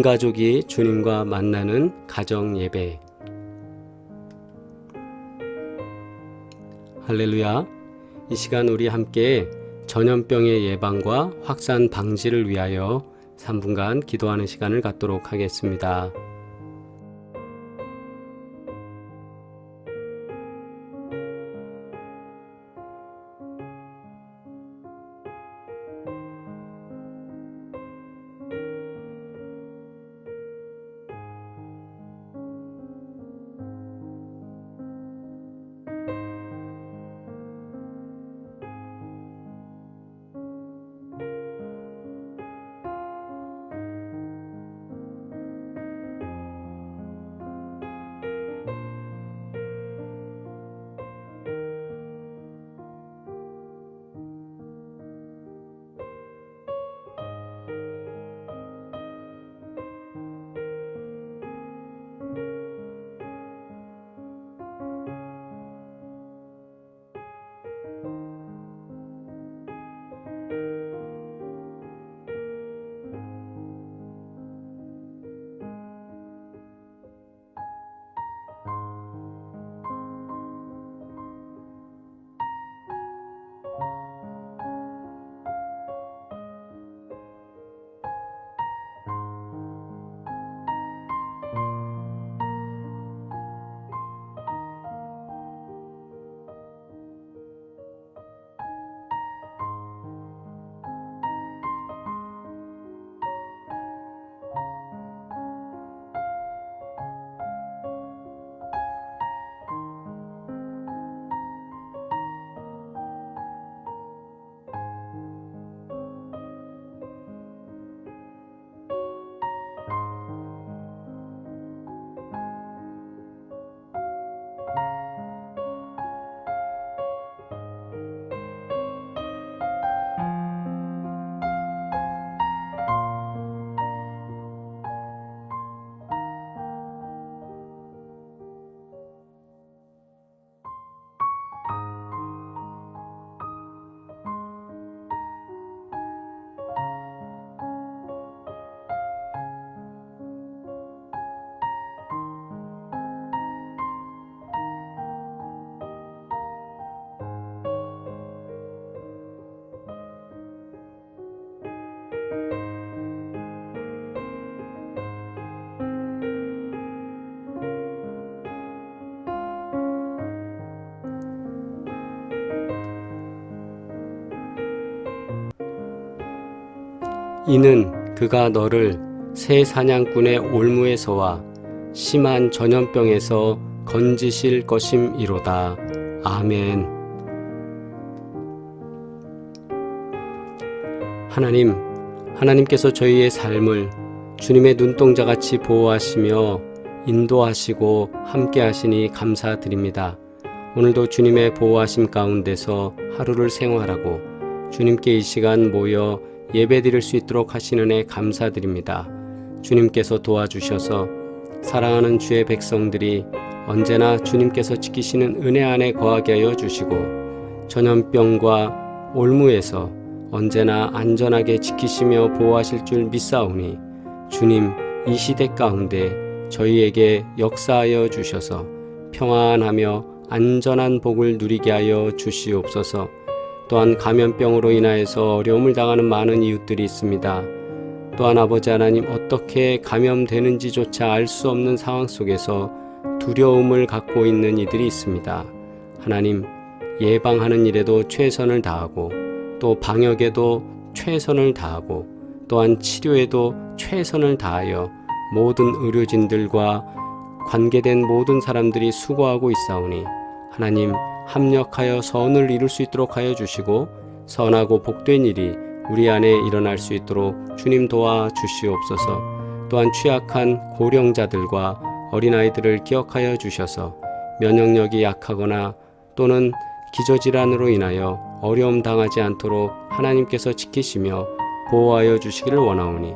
가족이 주님과 만나는 가정 예배. 할렐루야. 이 시간 우리 함께 전염병의 예방과 확산 방지를 위하여 3분간 기도하는 시간을 갖도록 하겠습니다. 이는 그가 너를 새 사냥꾼의 올무에서와 심한 전염병에서 건지실 것임이로다. 아멘. 하나님께서 저희의 삶을 주님의 눈동자같이 보호하시며 인도하시고 함께 하시니 감사드립니다. 오늘도 주님의 보호하심 가운데서 하루를 생활하고 주님께 이 시간 모여 예배드릴 수 있도록 하시는 애 감사드립니다. 주님께서 도와주셔서 사랑하는 주의 백성들이 언제나 주님께서 지키시는 은혜 안에 거하게 하여 주시고 전염병과 올무에서 언제나 안전하게 지키시며 보호하실 줄 믿사오니 주님 이 시대 가운데 저희에게 역사하여 주셔서 평안하며 안전한 복을 누리게 하여 주시옵소서. 또한 감염병으로 인하여서 어려움을 당하는 많은 이웃들이 있습니다. 또한 아버지 하나님 어떻게 감염되는지조차 알 수 없는 상황 속에서 두려움을 갖고 있는 이들이 있습니다. 하나님, 예방하는 일에도 최선을 다하고 또 방역에도 최선을 다하고 또한 치료에도 최선을 다하여 모든 의료진들과 관계된 모든 사람들이 수고하고 있사오니 하나님 합력하여 선을 이룰 수 있도록 하여 주시고 선하고 복된 일이 우리 안에 일어날 수 있도록 주님 도와 주시옵소서. 또한 취약한 고령자들과 어린아이들을 기억하여 주셔서 면역력이 약하거나 또는 기저질환으로 인하여 어려움 당하지 않도록 하나님께서 지키시며 보호하여 주시기를 원하오니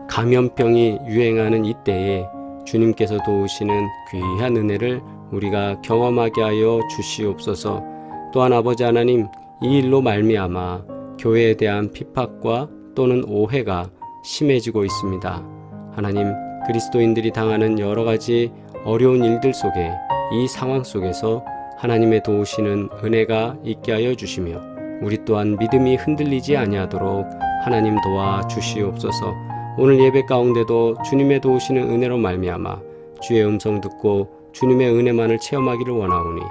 감염병이 유행하는 이때에 주님께서 도우시는 귀한 은혜를 우리가 경험하게 하여 주시옵소서. 또한 아버지 하나님, 이 일로 말미암아 교회에 대한 핍박과 또는 오해가 심해지고 있습니다. 하나님, 그리스도인들이 당하는 여러 가지 어려운 일들 속에, 이 상황 속에서 하나님의 도우시는 은혜가 있게 하여 주시며 우리 또한 믿음이 흔들리지 아니하도록 하나님 도와 주시옵소서. 오늘 예배 가운데도 주님의 도우시는 은혜로 말미암아 주의 음성 듣고 주님의 은혜만을 체험하기를 원하오니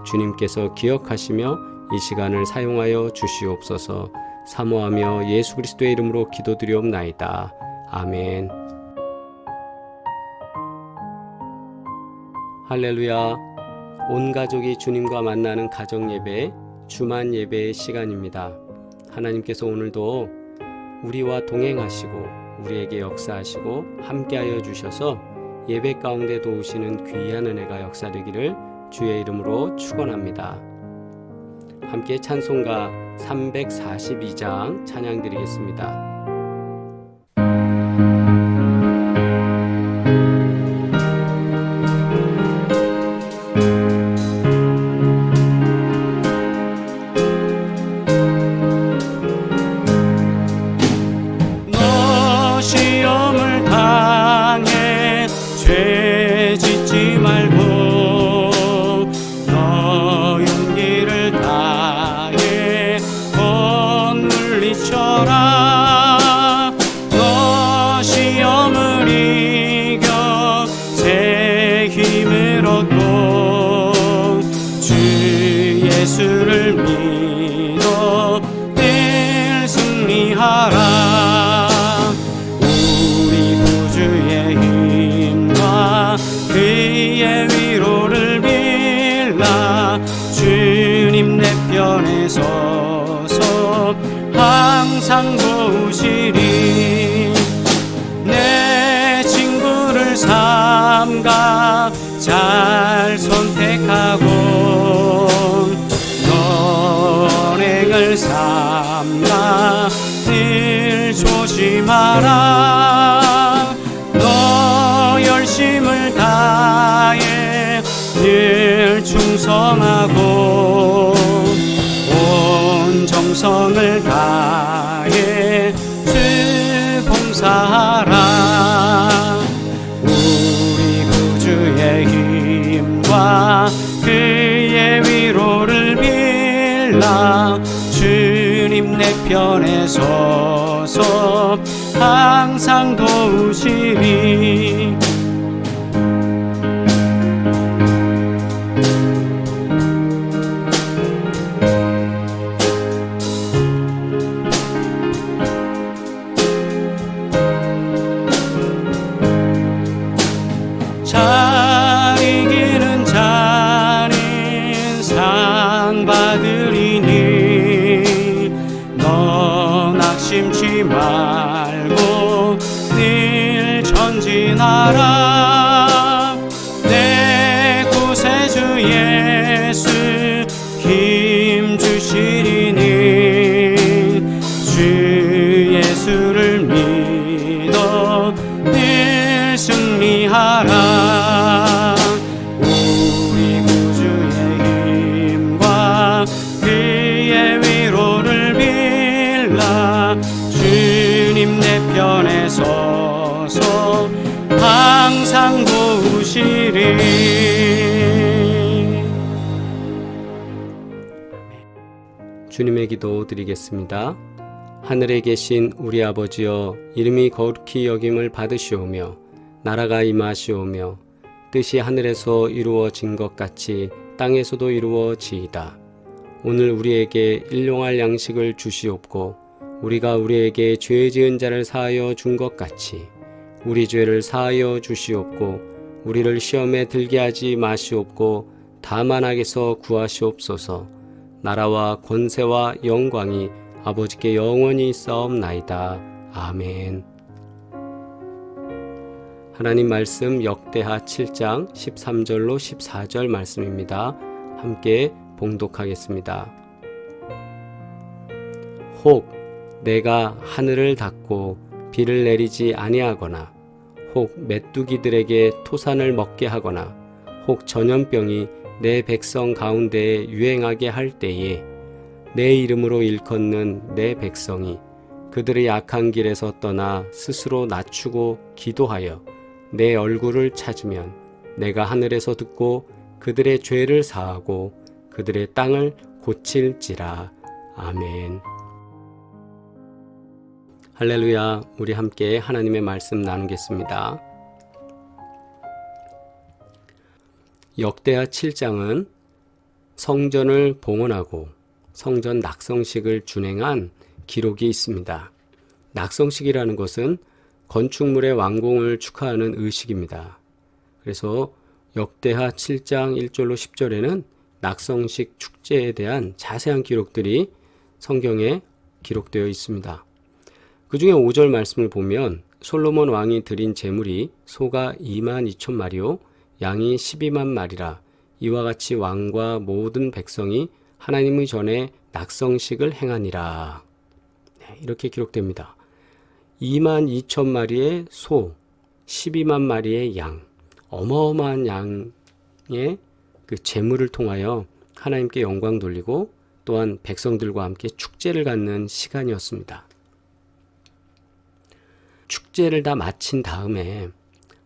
주님께서 기억하시며 이 시간을 사용하여 주시옵소서. 사모하며 예수 그리스도의 이름으로 기도드리옵나이다. 아멘. 할렐루야. 온 가족이 주님과 만나는 가정 예배, 주만 예배의 시간입니다. 하나님께서 오늘도 우리와 동행하시고 우리에게 역사하시고 함께하여 주셔서 예배 가운데 도우시는 귀한 은혜가 역사되기를 주의 이름으로 축원합니다. 함께 찬송가 342장 찬양 드리겠습니다. 예수를 믿어 늘 승리하라. 우리 구주의 힘과 그의 위로를 빌라. 주님 내 편에 서서 항상 도우시리. 내 친구를 삼가 잘 선택하고 선행을 삼가 늘 조심하라. 너 열심을 다해 늘 충성하고 온 정성을 다해 주 봉사하라. 우리 구주의 힘과 그의 위로를 빌라. 주님 내 편에 서서 항상 도우시리. 잘 이기는 자는 상 받으리니 너 낙심치 말고 늘 전진하라. 내 구세주 예수 힘 주시리니 주 예수를 믿어 늘 승리하라. 우리 구주의 힘과 그의 위로를 빌라. 주님 내 편에 서서 항상 도우시리. 주님의 기도 드리겠습니다. 하늘에 계신 우리 아버지여, 이름이 거룩히 여김을 받으시오며 나라가 임하시오며 뜻이 하늘에서 이루어진 것 같이 땅에서도 이루어지이다. 오늘 우리에게 일용할 양식을 주시옵고 우리가 우리에게 죄 지은 자를 사하여 준 것 같이 우리 죄를 사하여 주시옵고 우리를 시험에 들게 하지 마시옵고 다만 악에서 구하시옵소서. 나라와 권세와 영광이 아버지께 영원히 있사옵나이다. 아멘. 하나님 말씀 역대하 7장 13절로 14절 말씀입니다. 함께 봉독하겠습니다. 혹 내가 하늘을 닫고 비를 내리지 아니하거나 혹 메뚜기들에게 토산을 먹게 하거나 혹 전염병이 내 백성 가운데에 유행하게 할 때에 내 이름으로 일컫는 내 백성이 그들의 약한 길에서 떠나 스스로 낮추고 기도하여 내 얼굴을 찾으면 내가 하늘에서 듣고 그들의 죄를 사하고 그들의 땅을 고칠지라. 아멘. 할렐루야. 우리 함께 하나님의 말씀 나누겠습니다. 역대하 7장은 성전을 봉헌하고 성전 낙성식을 준행한 기록이 있습니다. 낙성식이라는 것은 건축물의 완공을 축하하는 의식입니다. 그래서 역대하 7장 1절로 10절에는 낙성식 축제에 대한 자세한 기록들이 성경에 기록되어 있습니다. 그 중에 5절 말씀을 보면 솔로몬 왕이 드린 제물이 소가 22,000마리요 양이 12만 마리라. 이와 같이 왕과 모든 백성이 하나님의 전에 낙성식을 행하니라. 이렇게 기록됩니다. 22,000마리의 소, 12만 마리의 양, 어마어마한 양의 그 제물을 통하여 하나님께 영광 돌리고 또한 백성들과 함께 축제를 갖는 시간이었습니다. 축제를 다 마친 다음에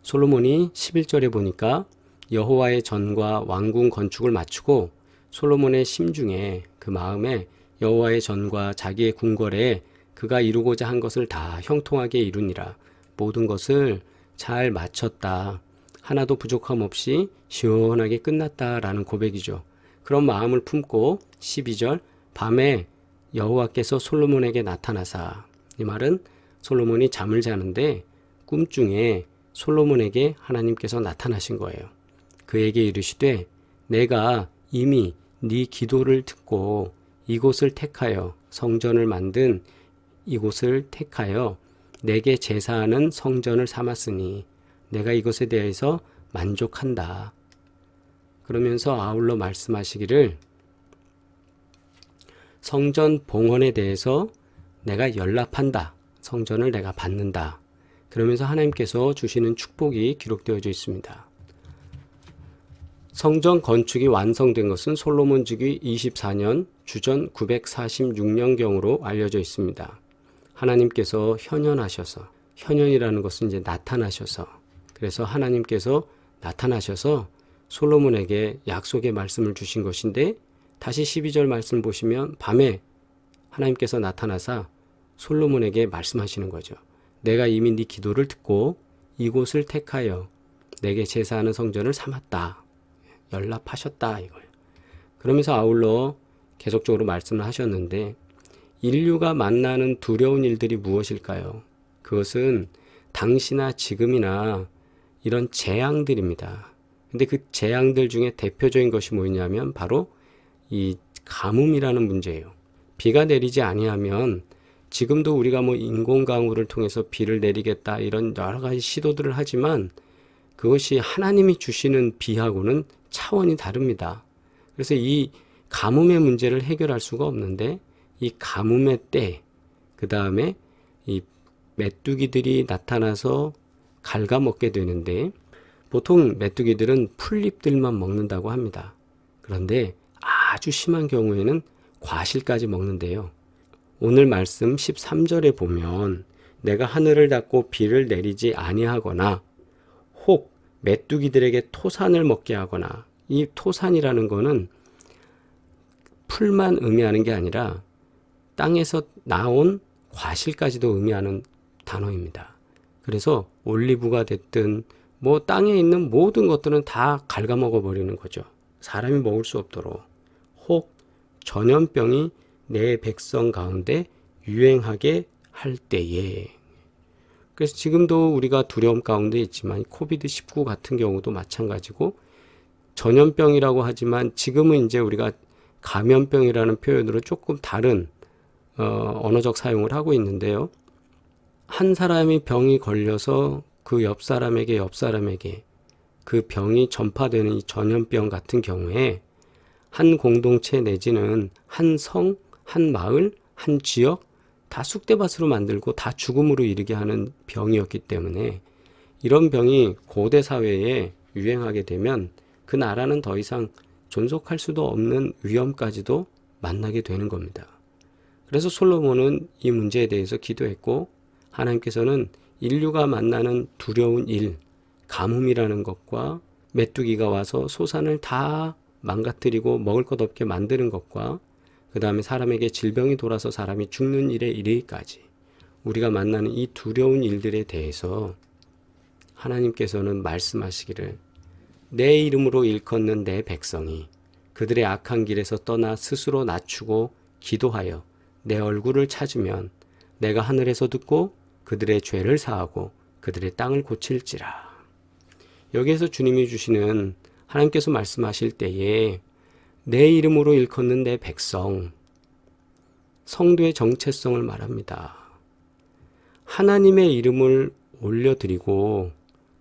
솔로몬이 11절에 보니까 여호와의 전과 왕궁 건축을 마치고 솔로몬의 심중에 그 마음에 여호와의 전과 자기의 궁궐에 그가 이루고자 한 것을 다 형통하게 이루니라. 모든 것을 잘 마쳤다. 하나도 부족함 없이 시원하게 끝났다라는 고백이죠. 그런 마음을 품고 12절 밤에 여호와께서 솔로몬에게 나타나사. 이 말은 솔로몬이 잠을 자는데 꿈중에 솔로몬에게 하나님께서 나타나신 거예요. 그에게 이르시되 내가 이미 네 기도를 듣고 이곳을 택하여 성전을 만든 이곳을 택하여 내게 제사하는 성전을 삼았으니 내가 이것에 대해서 만족한다. 그러면서 아울러 말씀하시기를 성전 봉헌에 대해서 내가 연락한다. 성전을 내가 받는다. 그러면서 하나님께서 주시는 축복이 기록되어져 있습니다. 성전 건축이 완성된 것은 솔로몬 즉위 24년 주전 946년경으로 알려져 있습니다. 하나님께서 현현하셔서, 현현이라는 것은 이제 나타나셔서, 그래서 하나님께서 나타나셔서 솔로몬에게 약속의 말씀을 주신 것인데, 다시 12절 말씀 보시면 밤에 하나님께서 나타나사 솔로몬에게 말씀하시는 거죠. 내가 이미 네 기도를 듣고 이곳을 택하여 내게 제사하는 성전을 삼았다. 연락하셨다 이거예요. 그러면서 아울러 계속적으로 말씀을 하셨는데 인류가 만나는 두려운 일들이 무엇일까요? 그것은 당시나 지금이나 이런 재앙들입니다. 근데 그 재앙들 중에 대표적인 것이 뭐냐면 바로 이 가뭄이라는 문제예요. 비가 내리지 아니하면 지금도 우리가 뭐 인공강우를 통해서 비를 내리겠다 이런 여러 가지 시도들을 하지만 그것이 하나님이 주시는 비하고는 차원이 다릅니다. 그래서 이 가뭄의 문제를 해결할 수가 없는데 이 가뭄의 때, 그 다음에 이 메뚜기들이 나타나서 갉아먹게 되는데 보통 메뚜기들은 풀잎들만 먹는다고 합니다. 그런데 아주 심한 경우에는 과실까지 먹는데요. 오늘 말씀 13절에 보면 내가 하늘을 닫고 비를 내리지 아니하거나 혹 메뚜기들에게 토산을 먹게 하거나, 이 토산이라는 거는 풀만 의미하는 게 아니라 땅에서 나온 과실까지도 의미하는 단어입니다. 그래서 올리브가 됐든 뭐 땅에 있는 모든 것들은 다 갉아먹어 버리는 거죠. 사람이 먹을 수 없도록. 혹 전염병이 내 백성 가운데 유행하게 할 때에. 그래서 지금도 우리가 두려움 가운데 있지만 코비드-19 같은 경우도 마찬가지고 전염병이라고 하지만 지금은 이제 우리가 감염병이라는 표현으로 조금 다른 언어적 사용을 하고 있는데요. 한 사람이 병이 걸려서 그 옆 사람에게 그 병이 전파되는 이 전염병 같은 경우에 한 공동체 내지는 한 성, 한 마을, 한 지역 다 쑥대밭으로 만들고 다 죽음으로 이르게 하는 병이었기 때문에 이런 병이 고대 사회에 유행하게 되면 그 나라는 더 이상 존속할 수도 없는 위험까지도 만나게 되는 겁니다. 그래서 솔로몬은 이 문제에 대해서 기도했고 하나님께서는 인류가 만나는 두려운 일, 가뭄이라는 것과 메뚜기가 와서 소산을 다 망가뜨리고 먹을 것 없게 만드는 것과 그 다음에 사람에게 질병이 돌아서 사람이 죽는 일에 이르기까지 우리가 만나는 이 두려운 일들에 대해서 하나님께서는 말씀하시기를 내 이름으로 일컫는 내 백성이 그들의 악한 길에서 떠나 스스로 낮추고 기도하여 내 얼굴을 찾으면 내가 하늘에서 듣고 그들의 죄를 사하고 그들의 땅을 고칠지라. 여기에서 주님이 주시는 하나님께서 말씀하실 때에 내 이름으로 일컫는 내 백성, 성도의 정체성을 말합니다. 하나님의 이름을 올려드리고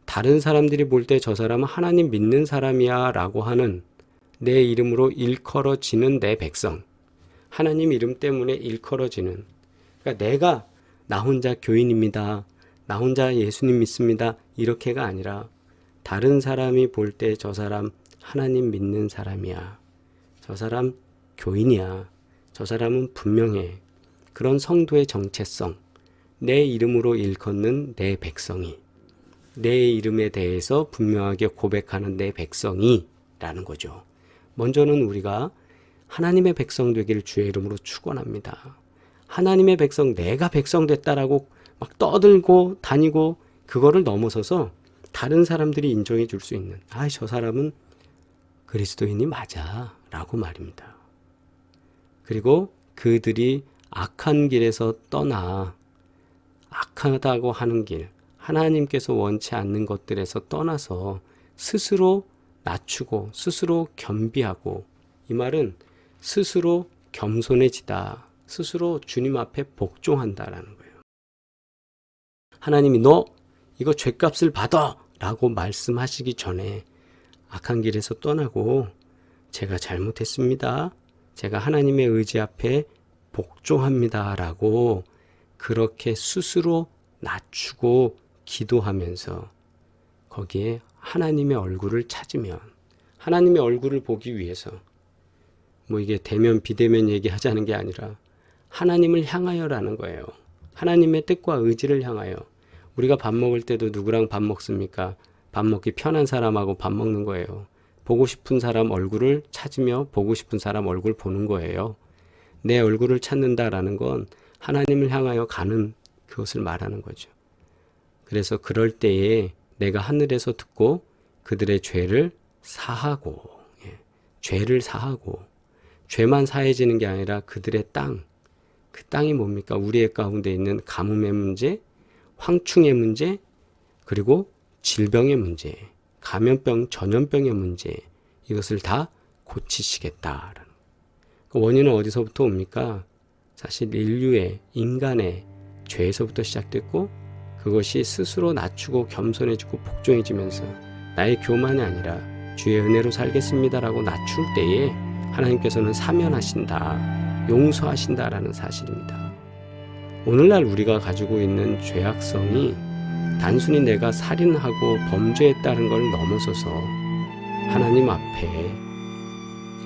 다른 사람들이 볼 때 저 사람은 하나님 믿는 사람이야 라고 하는 내 이름으로 일컬어지는 내 백성, 하나님 이름 때문에 일컬어지는, 그러니까 내가 나 혼자 교인입니다, 나 혼자 예수님 믿습니다 이렇게가 아니라 다른 사람이 볼 때 저 사람 하나님 믿는 사람이야, 저 사람 교인이야, 저 사람은 분명해, 그런 성도의 정체성, 내 이름으로 일컫는 내 백성이, 내 이름에 대해서 분명하게 고백하는 내 백성이 라는 거죠. 먼저는 우리가 하나님의 백성 되기를 주의 이름으로 축원합니다. 하나님의 백성, 내가 백성 됐다라고 막 떠들고 다니고 그거를 넘어서서 다른 사람들이 인정해 줄 수 있는, 저 사람은 그리스도인이 맞아 라고 말입니다. 그리고 그들이 악한 길에서 떠나 악하다고 하는 길, 하나님께서 원치 않는 것들에서 떠나서 스스로 낮추고 스스로 겸비하고, 이 말은 스스로 겸손해지다, 스스로 주님 앞에 복종한다라는 거예요. 하나님이 너 이거 죄값을 받아 라고 말씀하시기 전에 악한 길에서 떠나고 제가 잘못했습니다, 제가 하나님의 의지 앞에 복종합니다 라고 그렇게 스스로 낮추고 기도하면서 거기에 하나님의 얼굴을 찾으면, 하나님의 얼굴을 보기 위해서 이게 대면 비대면 얘기하자는 게 아니라 하나님을 향하여라는 거예요. 하나님의 뜻과 의지를 향하여. 우리가 밥 먹을 때도 누구랑 밥 먹습니까? 밥 먹기 편한 사람하고 밥 먹는 거예요. 보고 싶은 사람 얼굴을 찾으며 보고 싶은 사람 얼굴 보는 거예요. 내 얼굴을 찾는다라는 건 하나님을 향하여 가는 그것을 말하는 거죠. 그래서 그럴 때에 내가 하늘에서 듣고 그들의 죄를 사하고, 죄를 사하고, 죄만 사해지는 게 아니라 그들의 땅, 그 땅이 뭡니까? 우리의 가운데 있는 가뭄의 문제, 황충의 문제, 그리고 질병의 문제, 감염병, 전염병의 문제, 이것을 다 고치시겠다라는. 그 원인은 어디서부터 옵니까? 사실 인류의, 인간의 죄에서부터 시작됐고, 그것이 스스로 낮추고 겸손해지고 복종해지면서 나의 교만이 아니라 주의 은혜로 살겠습니다라고 낮출 때에 하나님께서는 사면하신다, 용서하신다라는 사실입니다. 오늘날 우리가 가지고 있는 죄악성이 단순히 내가 살인하고 범죄했다는 걸 넘어서서 하나님 앞에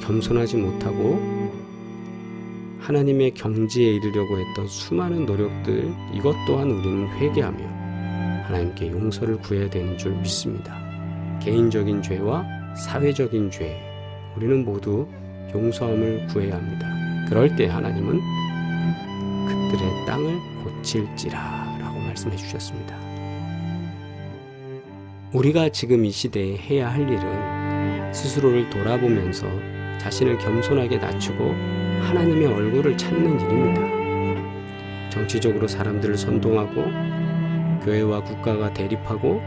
겸손하지 못하고 하나님의 경지에 이르려고 했던 수많은 노력들, 이것 또한 우리는 회개하며 하나님께 용서를 구해야 되는 줄 믿습니다. 개인적인 죄와 사회적인 죄, 우리는 모두 용서함을 구해야 합니다. 그럴 때 하나님은 그들의 땅을 고칠지라 라고 말씀해 주셨습니다. 우리가 지금 이 시대에 해야 할 일은 스스로를 돌아보면서 자신을 겸손하게 낮추고 하나님의 얼굴을 찾는 일입니다. 정치적으로 사람들을 선동하고 교회와 국가가 대립하고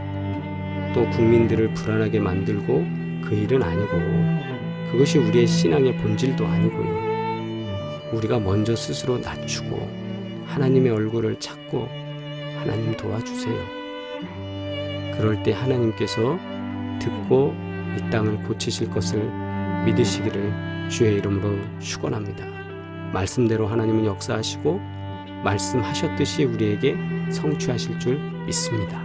또 국민들을 불안하게 만들고 그 일은 아니고, 그것이 우리의 신앙의 본질도 아니고요. 우리가 먼저 스스로 낮추고 하나님의 얼굴을 찾고 하나님 도와주세요. 그럴 때 하나님께서 듣고 이 땅을 고치실 것을 믿으시기를 주의 이름으로 축원합니다. 말씀대로 하나님은 역사하시고 말씀하셨듯이 우리에게 성취하실 줄 믿습니다.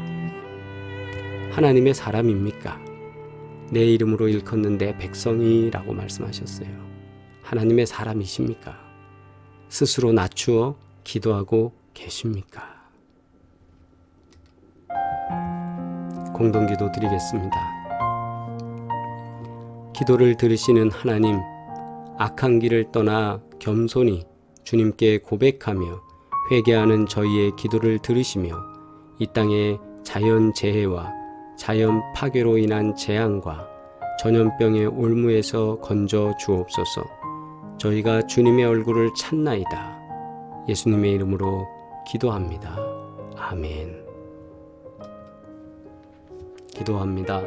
하나님의 사람입니까? 내 이름으로 일컫는 내 백성이라고 말씀하셨어요. 하나님의 사람이십니까? 스스로 낮추어 기도하고 계십니까? 공동기도 드리겠습니다. 기도를 들으시는 하나님, 악한 길을 떠나 겸손히 주님께 고백하며 회개하는 저희의 기도를 들으시며 이 땅의 자연재해와 자연 파괴로 인한 재앙과 전염병의 올무에서 건져 주옵소서. 저희가 주님의 얼굴을 찾나이다. 예수님의 이름으로 기도합니다. 아멘. 기도합니다.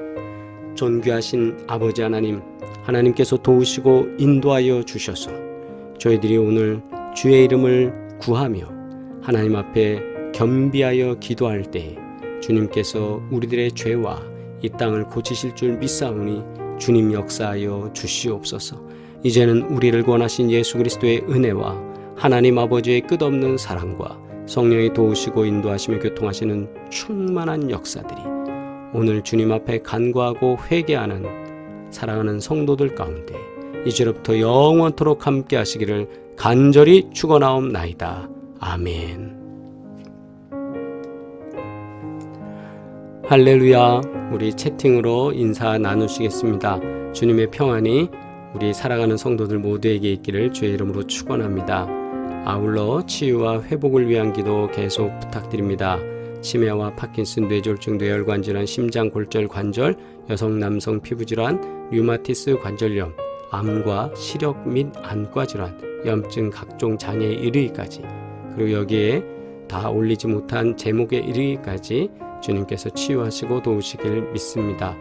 존귀하신 아버지 하나님, 하나님께서 도우시고 인도하여 주셔서 저희들이 오늘 주의 이름을 구하며 하나님 앞에 겸비하여 기도할 때 주님께서 우리들의 죄와 이 땅을 고치실 줄 믿사오니 주님 역사하여 주시옵소서. 이제는 우리를 구원하신 예수 그리스도의 은혜와 하나님 아버지의 끝없는 사랑과 성령이 도우시고 인도하시며 교통하시는 충만한 역사들이 오늘 주님 앞에 간구하고 회개하는 사랑하는 성도들 가운데 이제로부터 영원토록 함께 하시기를 간절히 축원하옵나이다. 아멘. 할렐루야. 우리 채팅으로 인사 나누시겠습니다. 주님의 평안이 우리 살아가는 성도들 모두에게 있기를 주의 이름으로 축원합니다. 아울러 치유와 회복을 위한 기도 계속 부탁드립니다. 치매와 파킨슨, 뇌졸중, 뇌혈관 질환, 심장, 골절, 관절, 여성, 남성 피부질환, 류마티스 관절염, 암과 시력 및 안과 질환, 염증, 각종 장애에 이르기까지, 그리고 여기에 다 올리지 못한 제목에 이르기까지 주님께서 치유하시고 도우시길 믿습니다.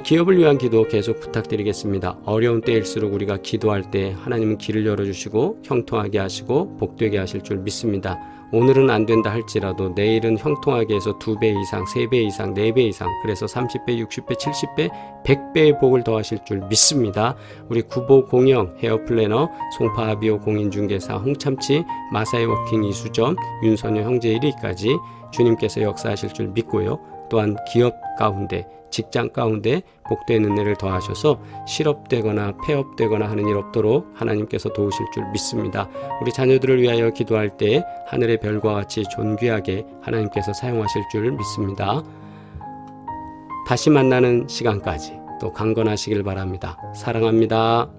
기업을 위한 기도 계속 부탁드리겠습니다. 어려운 때일수록 우리가 기도할 때 하나님은 길을 열어주시고 형통하게 하시고 복되게 하실 줄 믿습니다. 오늘은 안 된다 할지라도 내일은 형통하게 해서 2배 이상, 3배 이상, 4배 이상, 그래서 30배, 60배, 70배, 100배의 복을 더하실 줄 믿습니다. 우리 구보공영, 헤어플래너, 송파하비오 공인중개사, 홍참치, 마사이 워킹 이수점, 윤선효 형제 1위까지 주님께서 역사하실 줄 믿고요. 또한 기업 가운데, 직장 가운데 복된 은혜를 더하셔서 실업되거나 폐업되거나 하는 일 없도록 하나님께서 도우실 줄 믿습니다. 우리 자녀들을 위하여 기도할 때 하늘의 별과 같이 존귀하게 하나님께서 사용하실 줄 믿습니다. 다시 만나는 시간까지 또 강건하시길 바랍니다. 사랑합니다.